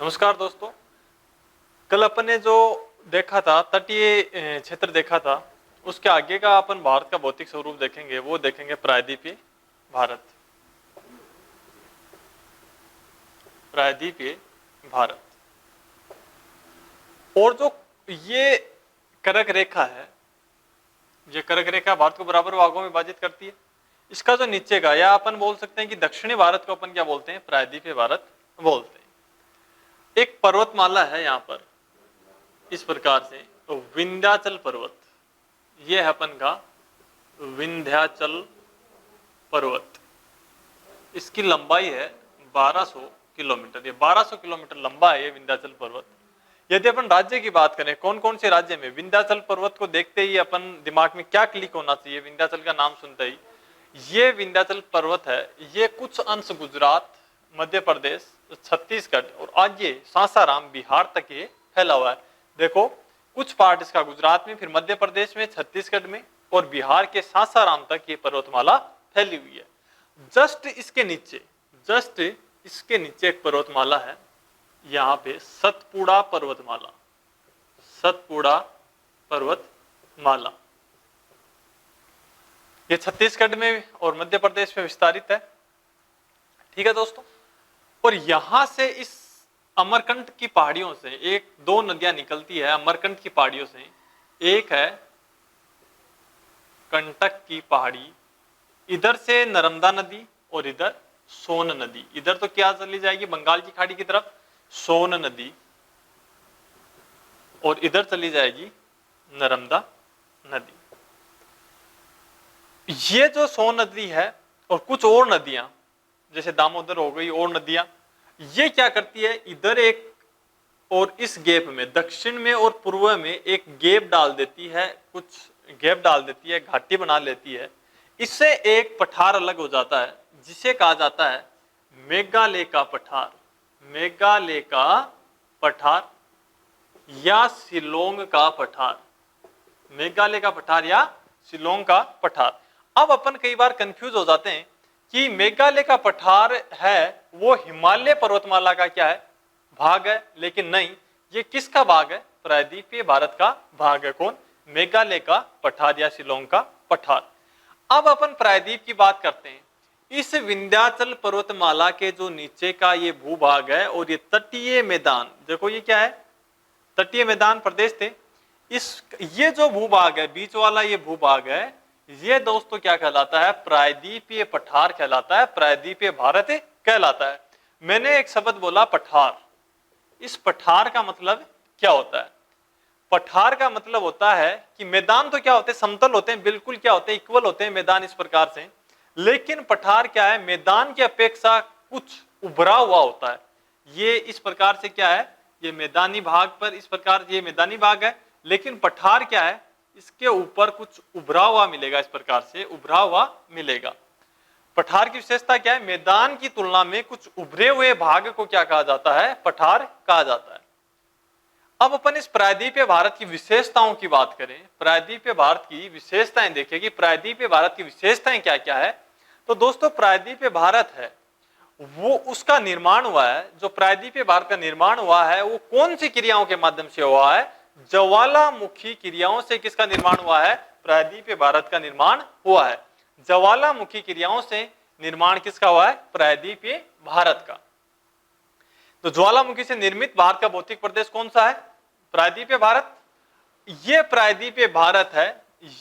नमस्कार दोस्तों। कल अपन ने जो देखा था तटीय क्षेत्र देखा था, उसके आगे का अपन भारत का भौतिक स्वरूप देखेंगे। वो देखेंगे प्रायद्वीपीय भारत। प्रायद्वीपीय भारत और जो ये कर्क रेखा है, ये कर्क रेखा भारत को बराबर भागों में विभाजित करती है। इसका जो नीचे का, या अपन बोल सकते हैं कि दक्षिणी भारत को अपन क्या बोलते हैं, प्रायद्वीपीय भारत बोलते हैं। एक पर्वतमाला है यहाँ पर इस प्रकार से, तो विंध्याचल पर्वत, ये है अपन का विंध्याचल पर्वत। इसकी लंबाई है 1200 किलोमीटर। ये 1200 किलोमीटर लंबा है ये विंध्याचल पर्वत। यदि अपन राज्य की बात करें, कौन कौन से राज्य में, विंध्याचल पर्वत को देखते ही अपन दिमाग में क्या क्लिक होना चाहिए, विंध्याचल का नाम सुनते ही, ये विंध्याचल पर्वत है, ये कुछ अंश गुजरात, मध्य प्रदेश, छत्तीसगढ़ और आज ये सासाराम बिहार तक ये फैला हुआ है। देखो, कुछ पार्ट इसका गुजरात में, फिर मध्य प्रदेश में, छत्तीसगढ़ में और बिहार के सासाराम तक ये पर्वतमाला फैली हुई है। जस्ट इसके नीचे एक पर्वतमाला है, यहाँ पे सतपुड़ा पर्वतमाला। सतपुड़ा पर्वतमाला ये छत्तीसगढ़ में और मध्य प्रदेश में विस्तारित है। ठीक है दोस्तों। और यहां से इस अमरकंटक की पहाड़ियों से एक दो नदियां निकलती है। अमरकंटक की पहाड़ियों से एक है कंटक की पहाड़ी, इधर से नर्मदा नदी और इधर सोन नदी। इधर तो क्या चली जाएगी, बंगाल की खाड़ी की तरफ सोन नदी, और इधर चली जाएगी नर्मदा नदी। ये जो सोन नदी है और कुछ और नदियां जैसे दामोदर हो गई और नदियां, ये क्या करती है, इधर एक और इस गैप में, दक्षिण में और पूर्व में एक गैप डाल देती है, कुछ गैप डाल देती है, घाटी बना लेती है। इससे एक पठार अलग हो जाता है जिसे कहा जाता है मेघालय का पठार। मेघालय का पठार या शिलोंग का पठार। मेघालय का पठार या शिलोंग का पठार। अब अपन कई बार कंफ्यूज हो जाते हैं कि मेघालय का पठार है वो हिमालय पर्वतमाला का क्या है, भाग है, लेकिन नहीं, ये किसका भाग है, प्रायद्वीपीय भारत का भाग है। कौन, मेघालय का पठार या शिलोंग का पठार। अब अपन प्रायद्वीप की बात करते हैं। इस विंध्याचल पर्वतमाला के जो नीचे का ये भूभाग है और ये तटीय मैदान, देखो ये क्या है, तटीय मैदान प्रदेश थे। ये जो भूभाग है, बीच वाला ये भूभाग है, ये दोस्तों क्या कहलाता है, प्रायद्वीपीय पठार कहलाता है, प्रायद्वीपीय भारत कहलाता है। मैंने एक शब्द बोला पठार। इस पठार का मतलब क्या होता है, पठार का मतलब होता है कि मैदान तो क्या होते हैं, समतल होते हैं, बिल्कुल क्या होते हैं, इक्वल होते हैं मैदान इस प्रकार से। लेकिन पठार क्या है, मैदान की अपेक्षा कुछ उभरा हुआ होता है। ये इस प्रकार से क्या है, ये मैदानी भाग पर इस प्रकार ये मैदानी भाग है, लेकिन पठार क्या है, इसके ऊपर कुछ उभरा हुआ मिलेगा, इस प्रकार से उभरा हुआ मिलेगा। पठार की विशेषता क्या है, मैदान की तुलना में कुछ उभरे हुए भाग को क्या कहा जाता है, पठार कहा जाता है। अब अपन इस प्रायद्वीपीय भारत की विशेषताओं की बात करें, प्रायद्वीपीय भारत की विशेषताएं देखें कि प्रायद्वीपीय भारत की विशेषताएं क्या क्या है। तो दोस्तों, प्रायद्वीपीय भारत है वो उसका निर्माण हुआ है, जो प्रायद्वीपीय भारत का निर्माण हुआ है वो कौन सी क्रियाओं के माध्यम से हुआ है, ज्वालामुखी क्रियाओं से किसका निर्माण हुआ है, प्रायद्वीपीय भारत का निर्माण हुआ है। ज्वालामुखी क्रियाओं से निर्माण किसका हुआ है, प्रायद्वीपीय भारत का। तो ज्वालामुखी से निर्मित भारत का भौतिक प्रदेश कौन सा है, प्रायद्वीपीय भारत। ये प्रायद्वीपीय भारत है,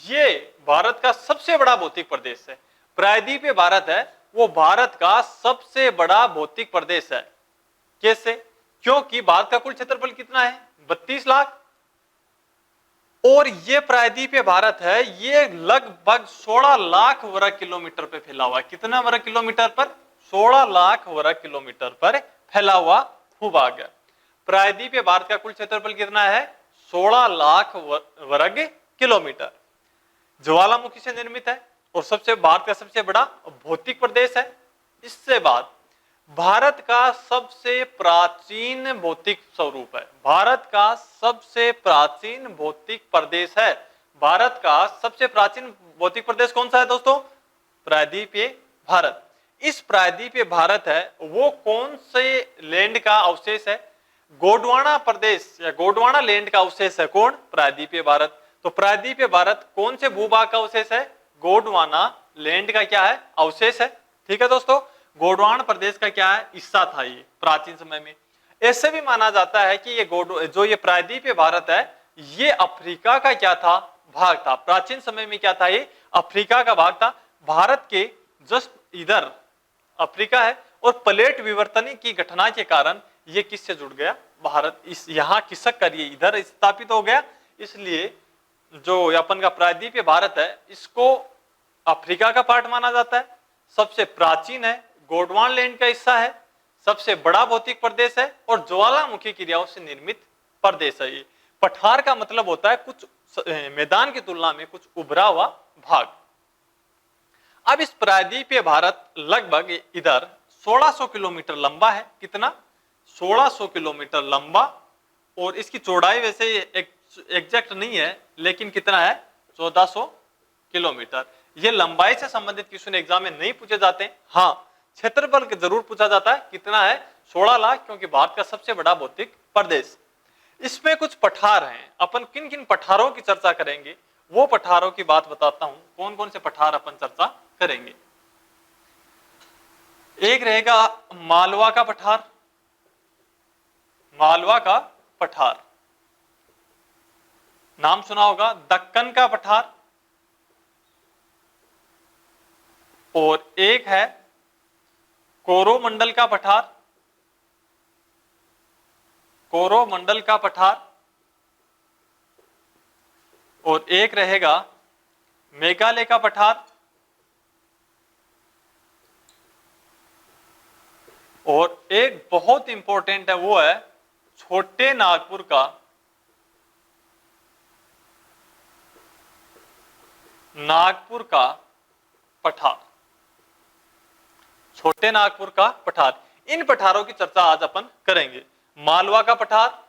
ये भारत का सबसे बड़ा भौतिक प्रदेश है। प्रायद्वीपीय भारत है वो भारत का सबसे बड़ा भौतिक प्रदेश है। कैसे, क्योंकि भारत का कुल क्षेत्रफल कितना है, 32 लाख, और ये प्रायद्वीपीय भारत है ये लगभग 16 लाख वर्ग किलोमीटर पर फैला हुआ है। कितना वर्ग किलोमीटर पर, 16 लाख वर्ग किलोमीटर पर फैला हुआ भूभाग है। प्रायद्वीपीय भारत का कुल क्षेत्रफल कितना है, 16 लाख वर्ग किलोमीटर। ज्वालामुखी से निर्मित है और सबसे भारत का सबसे बड़ा भौतिक प्रदेश है। इससे बाद भारत का सबसे प्राचीन भौतिक स्वरूप है, भारत का सबसे प्राचीन भौतिक प्रदेश है। भारत का सबसे प्राचीन भौतिक प्रदेश कौन सा है दोस्तों, प्रायद्वीपीय भारत। इस प्रायद्वीपीय भारत है वो कौन से लैंड का अवशेष है, गोंडवाना प्रदेश या गोंडवाना लैंड का अवशेष है कौन? प्रायद्वीपीय भारत। तो प्रायद्वीपीय भारत कौन से भूभाग का अवशेष है? गोंडवाना लैंड का क्या है? अवशेष है। ठीक है दोस्तों, गोंडवाना प्रदेश का क्या है? हिस्सा था ये प्राचीन समय में। ऐसे भी माना जाता है कि ये प्रायद्वीपीय भारत है, ये अफ्रीका का क्या था? भाग था। प्राचीन समय में क्या था? ये अफ्रीका का भाग था। भारत के जस्ट इधर अफ्रीका है और प्लेट विवर्तन की घटना के कारण ये किससे जुड़ गया? भारत इस यहाँ खिसक कर ये इधर स्थापित हो गया। इसलिए जो अपन का प्रायद्वीपीय भारत है इसको अफ्रीका का पार्ट माना जाता है। सबसे प्राचीन है, गोंडवाना लैंड का हिस्सा है, सबसे बड़ा भौतिक प्रदेश है और ज्वालामुखी क्रियाओं से निर्मित प्रदेश है। ये पठार का मतलब होता है कुछ मैदान की तुलना में कुछ उभरा हुआ भाग। अब इस प्रायद्वीपीय भारत लगभग इधर 1600 किलोमीटर लंबा है। कितना? 1600 किलोमीटर लंबा। और इसकी चौड़ाई वैसे एग्जैक्ट नहीं है, लेकिन कितना है? 1400 किलोमीटर। ये लंबाई से संबंधित क्वेश्चन एग्जाम में नहीं पूछे जाते हैं। हाँ, क्षेत्रफल जरूर पूछा जाता है। कितना है? 16 लाख, क्योंकि भारत का सबसे बड़ा भौतिक प्रदेश। इसमें कुछ पठार हैं। अपन किन किन पठारों की चर्चा करेंगे वो पठारों की बात बताता हूं। कौन कौन से पठार अपन चर्चा करेंगे? एक रहेगा मालवा का पठार। मालवा का पठार नाम सुना होगा। दक्कन का पठार, और एक है कोरोमंडल का पठार। कोरोमंडल का पठार, और एक रहेगा मेघालय का पठार, और एक बहुत इंपॉर्टेंट है वो है छोटे नागपुर का पठार। छोटे नागपुर का पठार। इन पठारों की चर्चा आज अपन करेंगे। मालवा का पठार,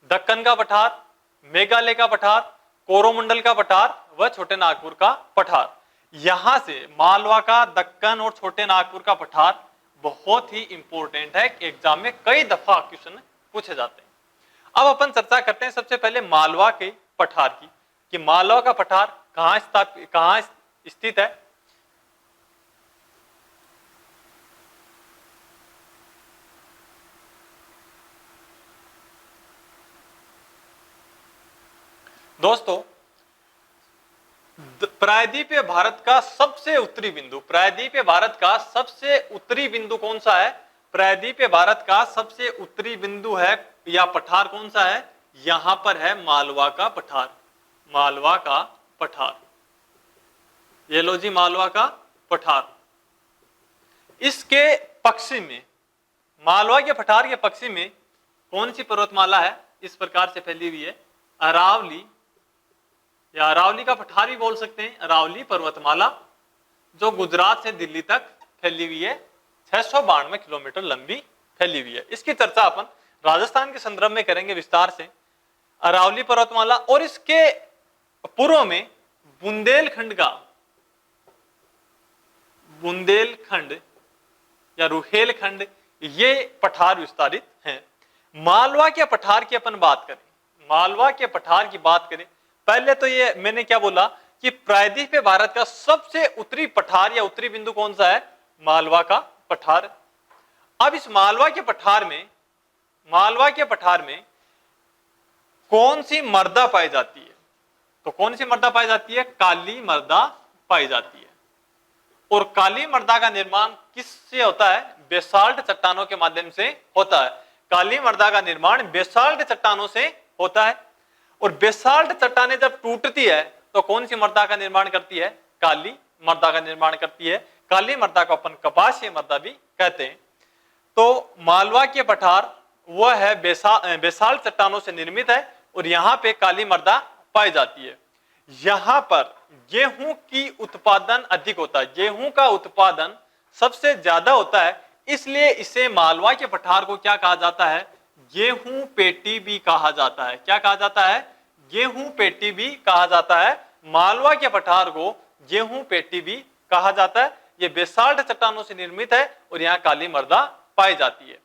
दक्कन का पठार, मेघालय का पठार, कोरोमंडल का पठार व छोटे नागपुर का पठार। यहां से मालवा का, दक्कन और छोटे नागपुर का पठार बहुत ही इंपॉर्टेंट है। एग्जाम में कई दफा क्वेश्चन पूछे जाते हैं। अब अपन चर्चा करते हैं सबसे पहले मालवा के पठार की, कि मालवा का पठार कहां स्थित है। दोस्तों, प्रायद्वीपीय भारत का सबसे उत्तरी बिंदु, प्रायद्वीपीय भारत का सबसे उत्तरी बिंदु कौन सा है? प्रायद्वीपीय भारत का सबसे उत्तरी बिंदु है या पठार कौन सा है? यहां पर है मालवा का पठार। मालवा का पठार, ये लो जी मालवा का पठार। इसके पश्चिम में, मालवा के पठार के पश्चिम में कौन सी पर्वतमाला है? इस प्रकार से फैली हुई है अरावली, या अरावली का पठार भी बोल सकते हैं। अरावली पर्वतमाला जो गुजरात से दिल्ली तक फैली हुई है, 692 किलोमीटर लंबी फैली हुई है। इसकी चर्चा अपन राजस्थान के संदर्भ में करेंगे विस्तार से। अरावली पर्वतमाला, और इसके पूर्व में बुंदेलखंड या रुहेलखंड, ये पठार विस्तारित हैं। मालवा के पठार की अपन बात करें, मालवा के पठार की बात करें, पहले तो ये मैंने क्या बोला कि प्रायद्वीपीय भारत का सबसे उत्तरी पठार या उत्तरी बिंदु कौन सा है? मालवा का पठार। अब इस मालवा के पठार में कौन सी मृदा पाई जाती है? तो कौन सी मृदा पाई जाती है? काली मृदा पाई जाती है। और काली मृदा का निर्माण किससे होता है? बेसाल्ट चट्टानों के माध्यम से होता है। काली मृदा का निर्माण बेसाल्ट चट्टानों से होता है। और बेसाल्ट चट्टानें जब टूटती है तो कौन सी मृदा का निर्माण करती है? काली मृदा का निर्माण करती है। काली मृदा को अपन कपासीय मृदा भी कहते हैं। तो मालवा के पठार वह है बेसाल्ट चट्टानों से निर्मित है और यहाँ पे काली मृदा पाई जाती है। यहाँ पर गेहूं की उत्पादन अधिक होता है, गेहूं का उत्पादन सबसे ज्यादा होता है, इसलिए इसे मालवा के पठार को क्या कहा जाता है? गेहूं पेटी भी कहा जाता है। क्या कहा जाता है? गेहूं पेटी भी कहा जाता है। मालवा के पठार को गेहूं पेटी भी कहा जाता है। यह बेसाल्ट चट्टानों से निर्मित है और यहाँ काली मृदा पाई जाती है।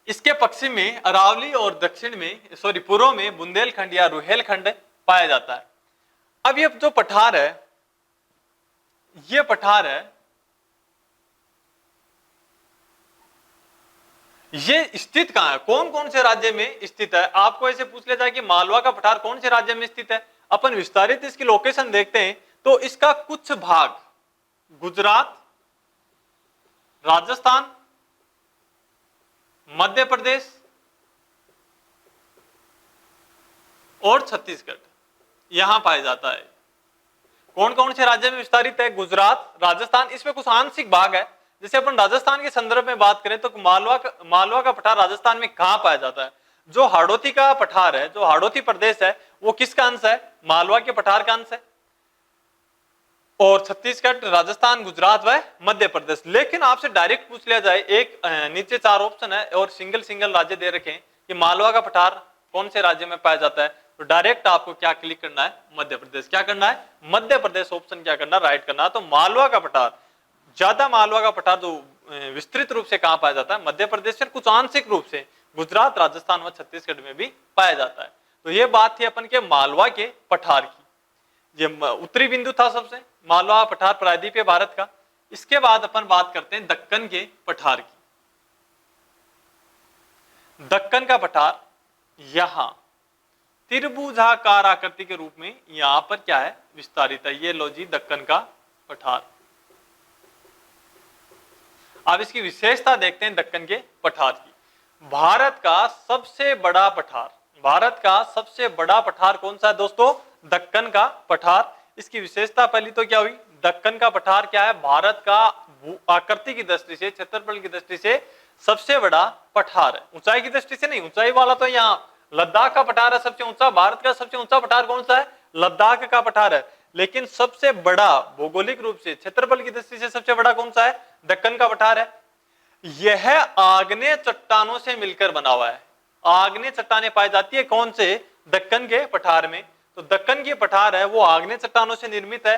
इसके पश्चिम में अरावली और दक्षिण में पूर्व में बुंदेलखंड या रुहेलखंड पाया जाता है। अब ये जो पठार है, ये पठार है, ये स्थित कहां है, कौन कौन से राज्य में स्थित है? आपको ऐसे पूछ लिया जाए कि मालवा का पठार कौन से राज्य में स्थित है, अपन विस्तारित इसकी लोकेशन देखते हैं तो इसका कुछ भाग गुजरात, राजस्थान, मध्य प्रदेश और छत्तीसगढ़ यहां पाया जाता है। कौन कौन से राज्य में विस्तारित है? गुजरात, राजस्थान, इसमें कुछ आंशिक भाग है। जैसे अपन राजस्थान के संदर्भ में बात करें तो मालवा का पठार राजस्थान में कहां पाया जाता है? जो हाड़ौती का पठार है, जो हाड़ौती प्रदेश है, वो किसका अंश है? मालवा के पठार का अंश है। और छत्तीसगढ़, राजस्थान, गुजरात व मध्य प्रदेश। लेकिन आपसे डायरेक्ट पूछ लिया जाए, एक नीचे 4 ऑप्शन है और सिंगल सिंगल राज्य दे रखे हैं कि मालवा का पठार कौन से राज्य में पाया जाता है, तो डायरेक्ट आपको क्या क्लिक करना है? मध्य प्रदेश। क्या करना है? मध्य प्रदेश ऑप्शन क्या करना? राइट करना है। तो मालवा का पठार, ज्यादा मालवा का पठार जो विस्तृत रूप से कहां पाया जाता है? मध्य प्रदेश, कुछ आंशिक रूप से गुजरात, राजस्थान व छत्तीसगढ़ में भी पाया जाता है। तो ये बात थी अपन के मालवा के पठार की। ये उत्तरी बिंदु था सबसे, मालवा पठार प्रायद्वीपीय भारत का। इसके बाद अपन बात करते हैं दक्कन के पठार की। दक्कन का पठार यहां त्रिभुजाकार आकृति के रूप में यहां पर क्या है? विस्तारित है। ये लो जी दक्कन का पठार। अब इसकी विशेषता देखते हैं दक्कन के पठार की। भारत का सबसे बड़ा पठार, भारत का सबसे बड़ा पठार कौन सा है दोस्तों? दक्कन का पठार। इसकी विशेषता पहली तो क्या हुई? दक्कन का पठार क्या है? भारत का आकृति की दृष्टि से, क्षेत्रफल की दृष्टि से सबसे बड़ा पठार है। ऊंचाई की दृष्टि से नहीं, ऊंचाई वाला तो यहाँ लद्दाख का पठार है सबसे ऊंचा। भारत का सबसे ऊंचा पठार कौन सा है? लद्दाख का पठार है। लेकिन सबसे बड़ा भौगोलिक रूप से, क्षेत्रफल की दृष्टि से सबसे बड़ा कौन सा है? दक्कन का पठार है। यह आग्नेय चट्टानों से मिलकर बना हुआ है। आग्नेय चट्टानें पाई जाती है कौन से? दक्कन के पठार में। तो दक्कन की पठार है वो आग्नेय चट्टानों से निर्मित है।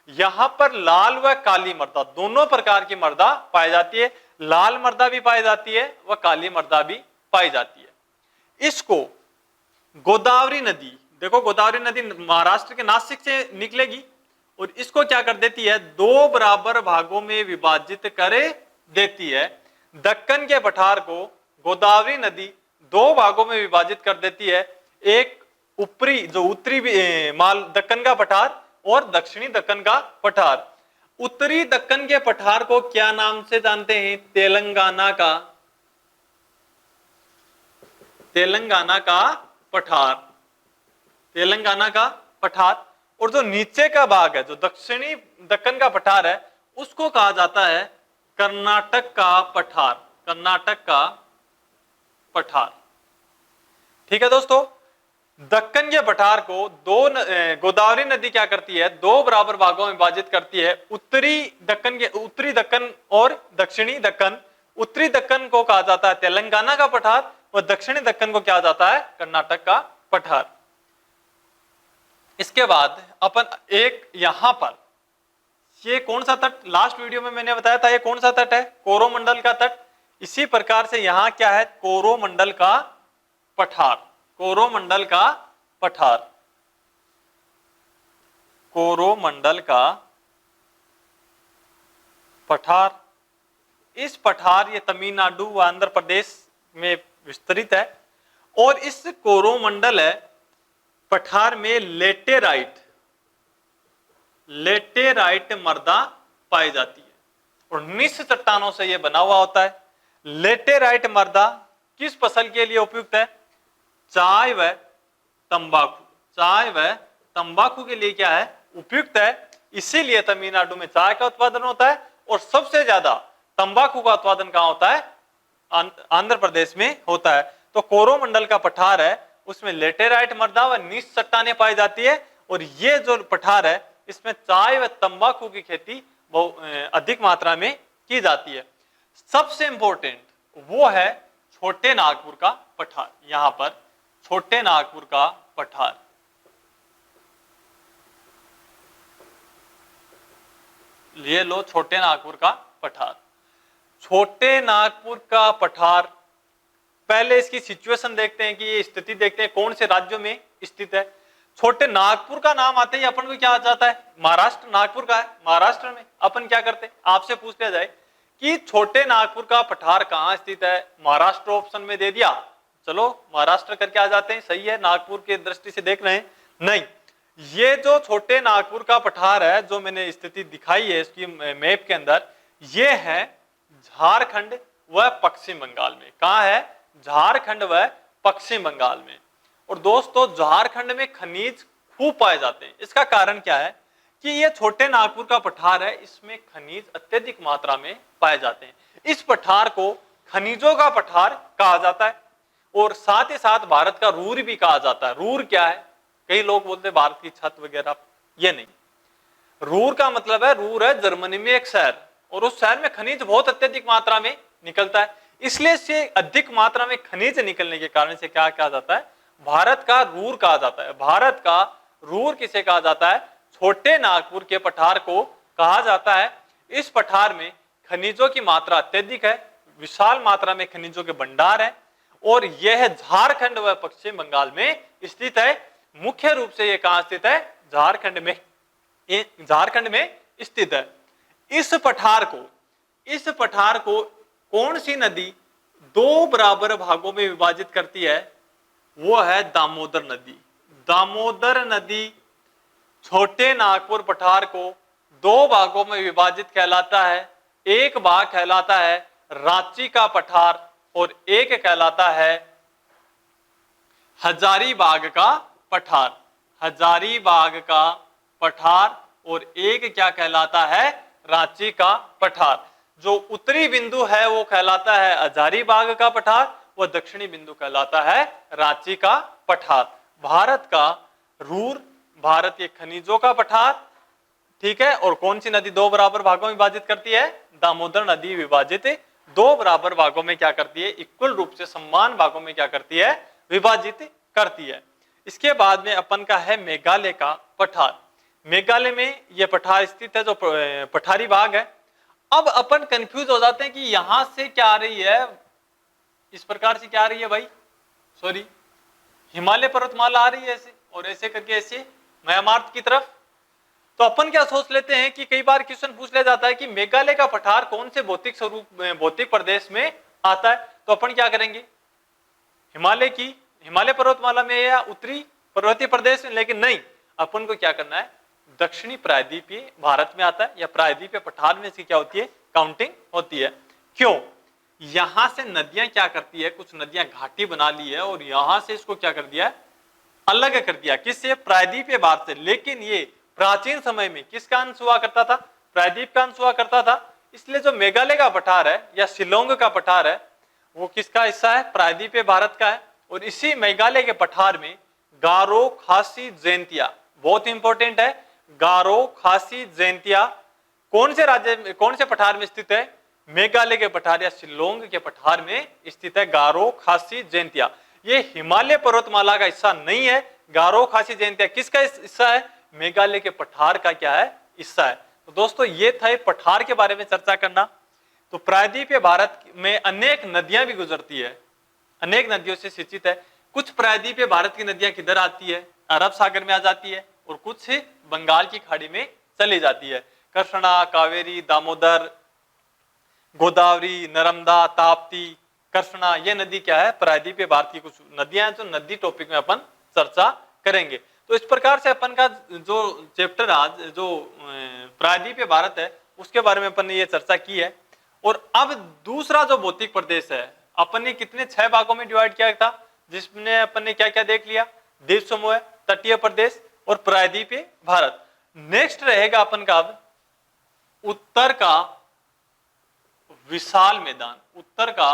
यहां पर लाल व काली मृदा, दोनों प्रकार की मृदा पाई जाती है। लाल मृदा भी पाई जाती है व काली मृदा भी पाई जाती है। इसको गोदावरी नदी, देखो गोदावरी नदी महाराष्ट्र के नासिक से निकलेगी और इसको क्या कर देती है? 2 बराबर भागों में विभाजित कर देती है। दक्कन के पठार को गोदावरी नदी 2 भागों में विभाजित कर देती है। एक ऊपरी जो उत्तरी दक्कन का पठार और दक्षिणी दक्कन का पठार। उत्तरी दक्कन के पठार को क्या नाम से जानते हैं? तेलंगाना का, तेलंगाना का पठार, तेलंगाना का पठार। और जो नीचे का भाग है, जो दक्षिणी दक्कन का पठार है, उसको कहा जाता है कर्नाटक का पठार, कर्नाटक का पठार। ठीक है दोस्तों, दक्कन के पठार को गोदावरी नदी क्या करती है? 2 बराबर भागों में विभाजित करती है। उत्तरी दक्कन और दक्षिणी दक्कन। उत्तरी दक्कन को कहा जाता है तेलंगाना का पठार और दक्षिणी दक्कन को क्या जाता है? कर्नाटक का पठार। इसके बाद अपन एक यहां पर, ये कौन सा तट? लास्ट वीडियो में मैंने बताया था ये कौन सा तट है? कोरोमंडल का तट। इसी प्रकार से यहां क्या है? कोरोमंडल का पठार, कोरोमंडल का पठार, कोरोमंडल का पठार। इस पठार ये तमिलनाडु व आंध्र प्रदेश में विस्तृत है। और इस कोरोमंडल है पठार में लेटेराइट, लेटेराइट मृदा पाई जाती है और निस्स चट्टानों से यह बना हुआ होता है। लेटेराइट मृदा किस फसल के लिए उपयुक्त है? चाय व तंबाकू, चाय व तंबाकू के लिए क्या है? उपयुक्त है। इसीलिए तमिलनाडु में चाय का उत्पादन होता है और सबसे ज्यादा तंबाकू का उत्पादन कहां होता है? आंध्र प्रदेश में होता है। तो कोरोमंडल का पठार है उसमें लेटेराइट मृदा व निस्स चट्टानें पाई जाती है और ये जो पठार है इसमें चाय व तंबाकू की खेती अधिक मात्रा में की जाती है। सबसे इंपॉर्टेंट वो है छोटे नागपुर का पठार। यहां पर छोटे नागपुर का पठार, ये लो छोटे नागपुर का पठार। छोटे नागपुर का पठार पहले इसकी सिचुएशन देखते हैं कि ये स्थिति देखते हैं कौन से राज्यों में स्थित है। छोटे नागपुर का नाम आते ही अपन को क्या आ जाता है, महाराष्ट्र। नागपुर का है महाराष्ट्र में। अपन क्या करते हैं, आपसे पूछ लिया जाए कि छोटे नागपुर का पठार कहाँ स्थित है, महाराष्ट्र ऑप्शन में दे दिया, चलो महाराष्ट्र करके आ जाते हैं, सही है। नागपुर की दृष्टि से देख रहे हैं, नहीं, ये जो छोटे नागपुर का पठार है जो मैंने स्थिति दिखाई है इसकी मैप के अंदर, ये है झारखंड व पश्चिम बंगाल में। कहाँ है, झारखंड व पश्चिम बंगाल में। और दोस्तों झारखंड में खनिज खूब पाए जाते हैं। इसका कारण क्या है कि ये छोटे नागपुर का पठार है, इसमें खनिज अत्यधिक मात्रा में पाए जाते हैं। इस पठार को खनिजों का पठार कहा जाता है और साथ ही साथ भारत का रूर भी कहा जाता है। रूर क्या है, कई लोग बोलते हैं भारत की छत वगैरह, ये नहीं। रूर का मतलब है, रूर है जर्मनी में एक शहर और उस शहर में खनिज बहुत अत्यधिक मात्रा में निकलता है, इसलिए से अधिक मात्रा में खनिज निकलने के कारण से क्या कहा जाता है, भारत का रूर कहा जाता है। भारत का रूर किसे कहा जाता है, छोटे नागपुर के पठार को कहा जाता है। इस पठार में खनिजों की मात्रा अत्यधिक है, विशाल मात्रा में खनिजों के भंडार है और यह झारखंड व पश्चिम बंगाल में स्थित है। मुख्य रूप से यह कहां स्थित है, झारखंड में स्थित है। इस पठार को कौन सी नदी दो बराबर भागों में विभाजित करती है, वो है दामोदर नदी। दामोदर नदी छोटे नागपुर पठार को दो भागों में विभाजित कहलाता है। एक भाग कहलाता है रांची का पठार और एक कहलाता है हजारीबाग का पठार। हजारीबाग का पठार और एक क्या कहलाता है, रांची का पठार। जो उत्तरी बिंदु है वो कहलाता है हजारीबाग का पठार, वह दक्षिणी बिंदु कहलाता है रांची का पठार। भारत का रूर, भारत के खनिजों का पठार, ठीक है। और कौन सी नदी दो बराबर भागों में विभाजित करती है, दामोदर नदी विभाजित दो बराबर भागों में क्या करती है, इक्वल रूप से समान भागों में क्या करती है, विभाजित करती है। इसके बाद में अपन का है मेघालय का पठार। मेघालय में यह पठार स्थित है जो पठारी भाग है। अब अपन कंफ्यूज हो जाते हैं कि यहां से क्या आ रही है, इस प्रकार से क्या आ रही है भाई, सॉरी, हिमालय पर्वतमाला आ रही है ऐसे और ऐसे करके ऐसे म्यांमार की तरफ। तो अपन क्या सोच लेते हैं कि कई बार क्वेश्चन पूछ लिया जाता है कि मेघालय का पठार कौन से भौतिक स्वरूप भौतिक प्रदेश में आता है, तो अपन क्या करेंगे, हिमालय पर्वतमाला में या उत्तरी पर्वतीय प्रदेश में, लेकिन नहीं, अपन को क्या करना है, दक्षिणी प्रायद्वीपीय भारत में आता है या प्रायद्वीपीय पठार में इसकी क्या होती है, काउंटिंग होती है। क्यों, यहां से नदियां क्या करती है, कुछ नदियां घाटी बना ली है और यहां से इसको क्या कर दिया, अलग कर दिया, किससे, प्रायद्वीपीय भारत से। लेकिन ये प्राचीन समय में किसका अंश हुआ करता था, प्रायद्वीप का अंश हुआ करता था। इसलिए जो मेघालय का पठार है या शिलोंग का पठार है वो किसका हिस्सा है, प्रायद्वीपीय भारत का है। और इसी मेघालय के पठार में गारो, खासी, जैंतिया, बहुत इंपॉर्टेंट है, गारो, खासी, जैंतिया कौन से राज्य में, कौन से पठार में स्थित है, मेघालय के पठार या शिलोंग के पठार में स्थित है गारो, खासी, जैंतिया। ये हिमालय पर्वतमाला का हिस्सा नहीं है। गारो, खासी, जैंतिया किसका हिस्सा है, मेघालय के पठार का क्या है, हिस्सा है। तो दोस्तों ये था पठार के बारे में चर्चा करना। तो प्रायद्वीपीय भारत में अनेक नदियां भी गुजरती है, अनेक नदियों से सिंचित है। कुछ प्रायद्वीपीय भारत की नदियां किधर आती है, अरब सागर में आ जाती है और कुछ बंगाल की खाड़ी में चली जाती है। कृष्णा, कावेरी, दामोदर, गोदावरी, नर्मदा, ताप्ती, कृष्णा, ये नदी क्या है, प्रायद्वीपीय भारत की कुछ नदियां हैं जो नदी टॉपिक में अपन चर्चा करेंगे। तो इस प्रकार से अपन का जो चैप्टर आज जो प्रायद्वीपीय भारत है उसके बारे में अपन ने ये चर्चा की है। और अब दूसरा जो भौतिक प्रदेश है, अपन ने कितने 6 भागों में डिवाइड किया था, जिसमें अपन ने क्या क्या देख लिया, द्वीप समूह, तटीय प्रदेश और प्रायद्वीपीय भारत। नेक्स्ट रहेगा अपन का अब उत्तर का विशाल मैदान, उत्तर का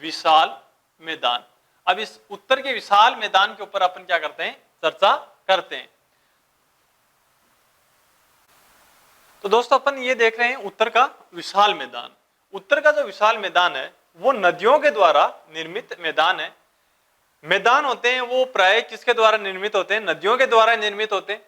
विशाल मैदान। अब इस उत्तर के विशाल मैदान के ऊपर अपन क्या करते हैं, चर्चा करते हैं। तो दोस्तों अपन ये देख रहे हैं उत्तर का विशाल मैदान। उत्तर का जो विशाल मैदान है वो नदियों के द्वारा निर्मित मैदान है। मैदान होते हैं वो प्राय किसके द्वारा निर्मित होते हैं, नदियों के द्वारा निर्मित होते हैं।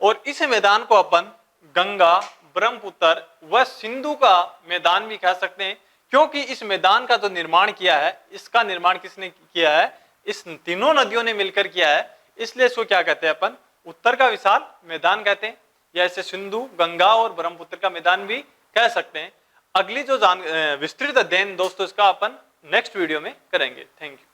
और इस मैदान को अपन गंगा, ब्रह्मपुत्र व सिंधु का मैदान भी कह सकते हैं, क्योंकि इस मैदान का जो निर्माण किया है, इसका निर्माण किसने किया है? इस तीनों नदियों ने मिलकर किया है, इसलिए इसको क्या कहते हैं अपन? उत्तर का विशाल मैदान कहते हैं, या इसे सिंधु, गंगा और ब्रह्मपुत्र का मैदान भी कह सकते हैं। अगली जो विस्तृत अध्ययन दोस्तों इसका अपन नेक्स्ट वीडियो में करेंगे। Thank you.